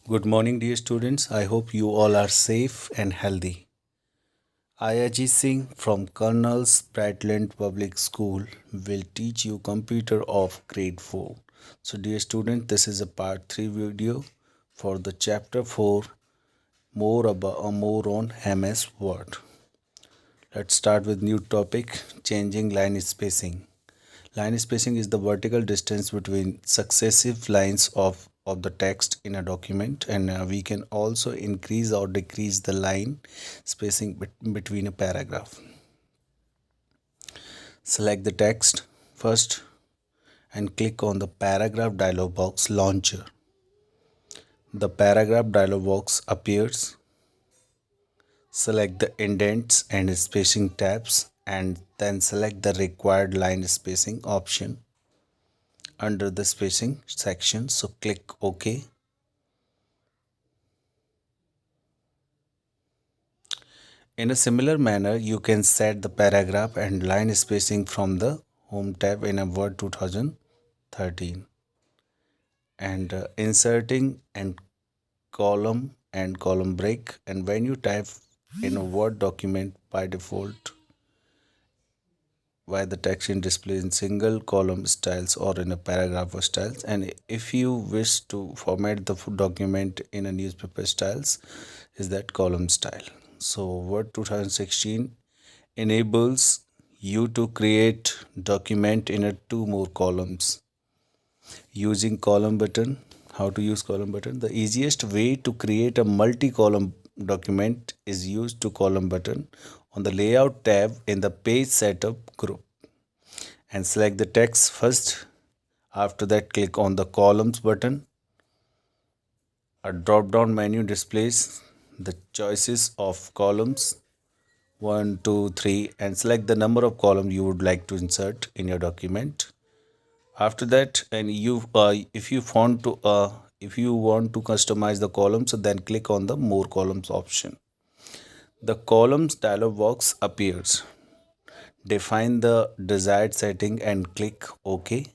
Good morning, dear students. I hope you all are safe and healthy. Ayajit Singh from Colonel's Bradland Public School will teach you computer of grade 4. So, dear student, this is a part 3 video for the chapter 4 more on MS Word. Let's start with new topic changing line spacing. Line spacing is the vertical distance between successive lines of the text in a document, and we can also increase or decrease the line spacing between a paragraph. Select the text first and click on the paragraph dialog box launcher. The paragraph dialog box appears. Select the indents and spacing tabs and then select the required line spacing option under the spacing section, so click OK. In a similar manner, you can set the paragraph and line spacing from the Home tab in a Word 2013 and inserting and column break. And when you type in a Word document, by default, why the text in display in single column styles or in a paragraph or styles, and if you wish to format the document in a newspaper styles, is that column style. So Word 2016 enables you to create document in a two more columns using column button. How to use column button? The easiest way to create a multi-column document is use to column button on the layout tab in the page setup group and select the text first. After that, click on the columns button. A drop down menu displays the choices of columns 1, 2, 3 and select the number of columns you would like to insert in your document. After that, and if you want to customize the columns, so then click on the more columns option. The columns dialog box appears. Define the desired setting and click OK.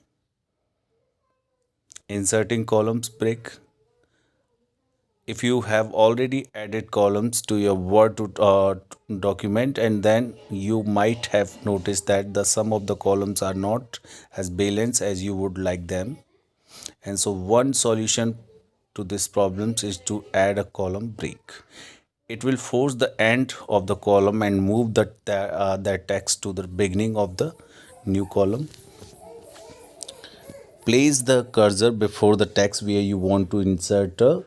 Inserting columns break. If you have already added columns to your Word document, and then you might have noticed that the sum of the columns are not as balanced as you would like them, and so one solution to this problem is to add a column break. It will force the end of the column and move that text to the beginning of the new column. Place the cursor before the text where you want to insert a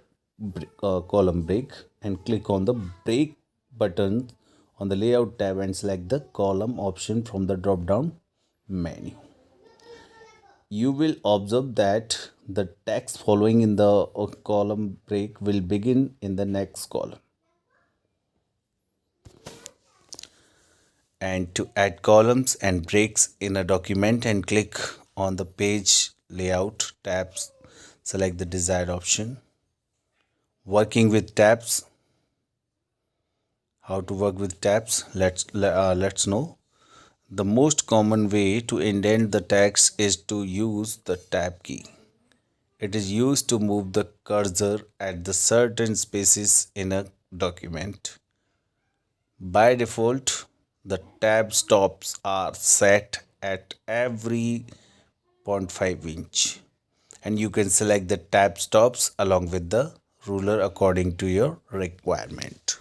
column break and click on the break button on the layout tab and select the column option from the drop down menu. You will observe that the text following in the column break will begin in the next column. And to add columns and breaks in a document, and click on the page layout tabs, select the desired option. Working with tabs. How to work with tabs? Let's know. The most common way to indent the text is to use the tab key. It is used to move the cursor at the certain spaces in a document. By default, the tab stops are set at every 0.5 inch, and you can select the tab stops along with the ruler according to your requirement.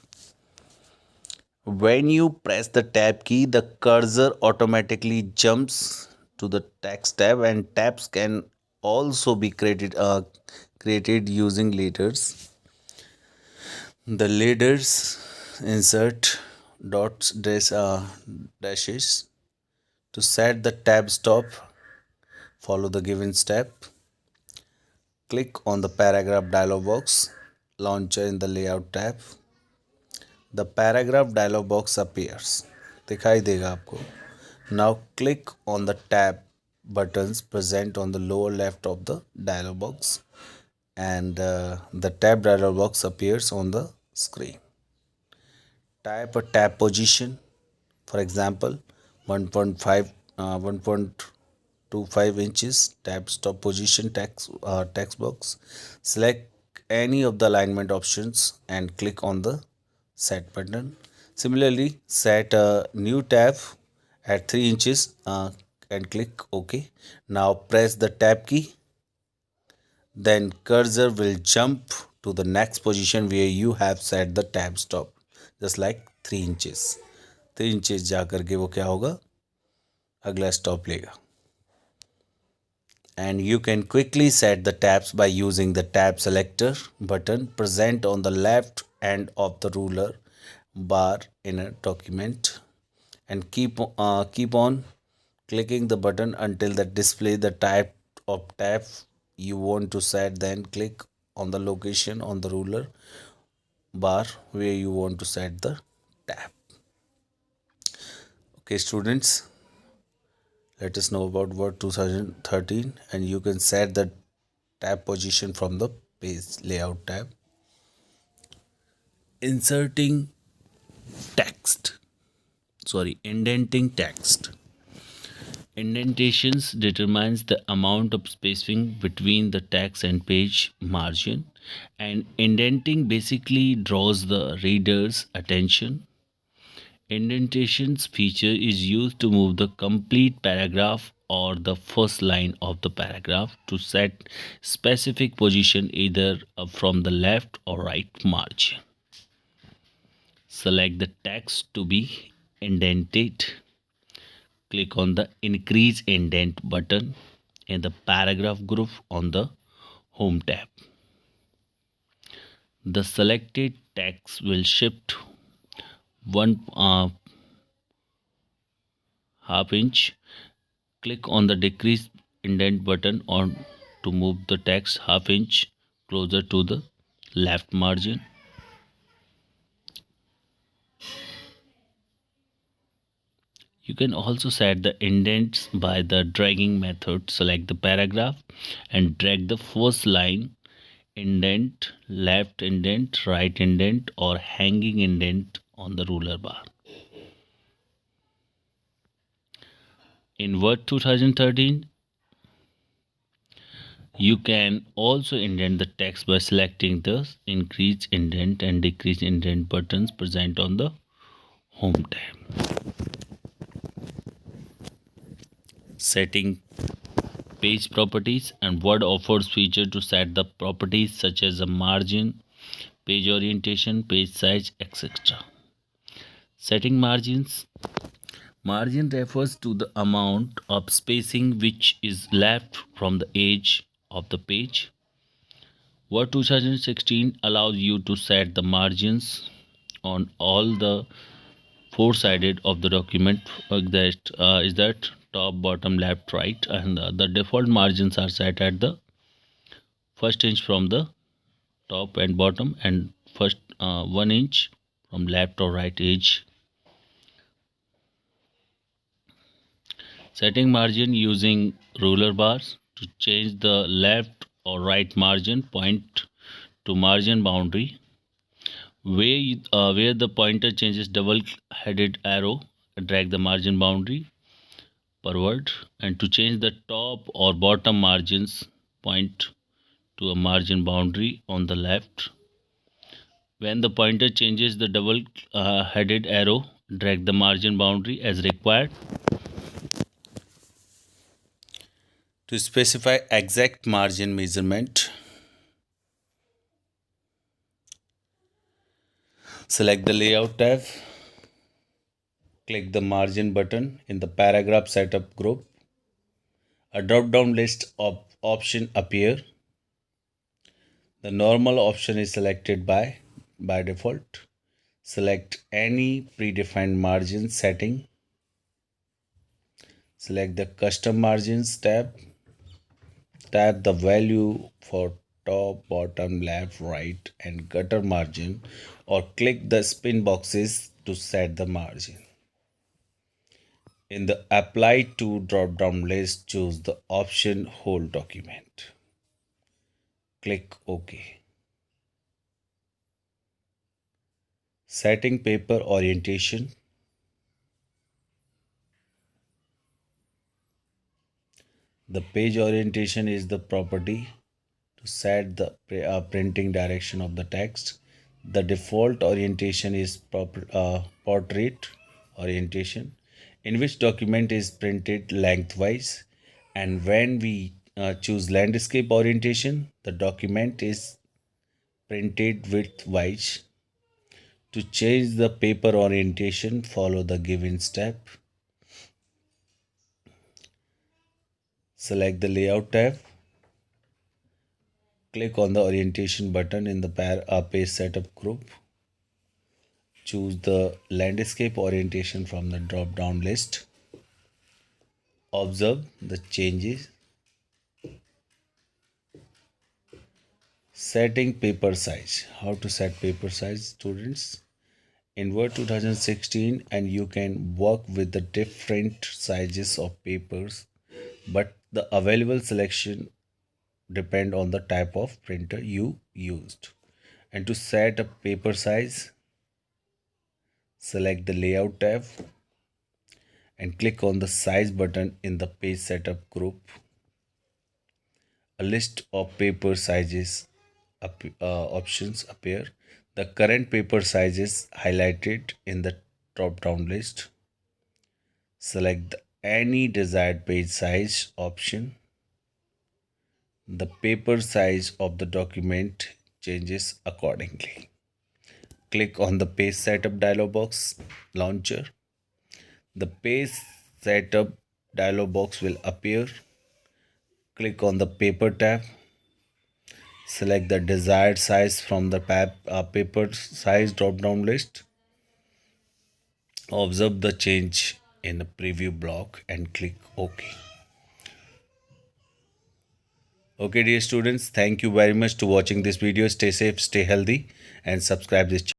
When you press the tab key, the cursor automatically jumps to the text tab, and tabs can also be created using letters. The letters insert dashes to set the tab stop. Follow the given step. Click on the paragraph dialog box launcher in the layout tab. The paragraph dialog box appears. दिखाई देगा आपको. Now click on the tab buttons present on the lower left of the dialog box, and the tab dialog box appears on the screen. Type a tab position, for example 1.25 inches tab stop position text box. Select any of the alignment options and click on the set button. Similarly, set a new tab at 3 inches and click OK. Now press the tab key. Then cursor will jump to the next position where you have set the tab stop, just like 3 inches. 3 inches जाकर के वो क्या होगा, अगला stop लेगा. And you can quickly set the tabs by using the tab selector button present on the left end of the ruler bar in a document, and keep on clicking the button until the display the type of tab you want to set. Then click on the location on the ruler bar where you want to set the tab. Okay students, let us know about Word 2013, and you can set the tab position from the page layout tab. Indenting text. Indentations determines the amount of spacing between the text and page margin, and indenting basically draws the reader's attention. Indentations feature is used to move the complete paragraph or the first line of the paragraph to set specific position either from the left or right margin. Select the text to be indented. Click on the increase indent button in the paragraph group on the home tab. The selected text will shift one half inch. Click on the decrease indent button on to move the text half inch closer to the left margin. You can also set the indents by the dragging method. Select the paragraph and drag the first line indent, left indent, right indent, or hanging indent on the ruler bar. In Word 2013, you can also indent the text by selecting the increase indent and decrease indent buttons present on the home tab. Setting page properties, and Word offers feature to set the properties such as a margin, page orientation, page size, etc. Setting margins. Margin refers to the amount of spacing which is left from the edge of the page. Word 2016 allows you to set the margins on all the four sided of the document, that top, bottom, left, right, and the default margins are set at the first inch from the top and bottom, and first 1 inch from left or right edge. Setting margin using ruler bars. To change the left or right margin, point to margin boundary. Where the pointer changes double-headed arrow, drag the margin boundary forward. And to change the top or bottom margins, point to a margin boundary on the left. When the pointer changes the double-headed arrow, drag the margin boundary as required. To specify exact margin measurement, select the layout tab, click the margin button in the paragraph setup group. A drop-down list of options appear. The normal option is selected by default. Select any predefined margin setting. Select the custom margins tab. Tap the value for top, bottom, left, right, and gutter margin, or click the spin boxes to set the margin. In the Apply to drop-down list, choose the option Whole Document. Click OK. Setting paper orientation. The page orientation is the property To set the printing direction of the text, the default orientation is portrait orientation, in which document is printed lengthwise. And when we choose landscape orientation, the document is printed widthwise. To change the paper orientation, follow the given step. Select the Layout tab. Click on the Orientation button in the Page Setup group. Choose the Landscape orientation from the drop-down list. Observe the changes. Setting paper size. How to set paper size, students? In Word 2016, and you can work with the different sizes of papers, but the available selection depend on the type of printer you used. And to set a paper size, select the Layout tab and click on the Size button in the Page Setup group. A list of paper sizes options appear. The current paper size is highlighted in the drop-down list. Select any desired page size option. The paper size of the document changes accordingly. Click on the Page Setup dialog box launcher. The Page Setup dialog box will appear. Click on the Paper tab. Select the desired size from the paper size drop-down list. Observe the change in the preview block and click OK. Okay, dear students, thank you very much to watching this video. Stay safe, stay healthy, and subscribe this channel.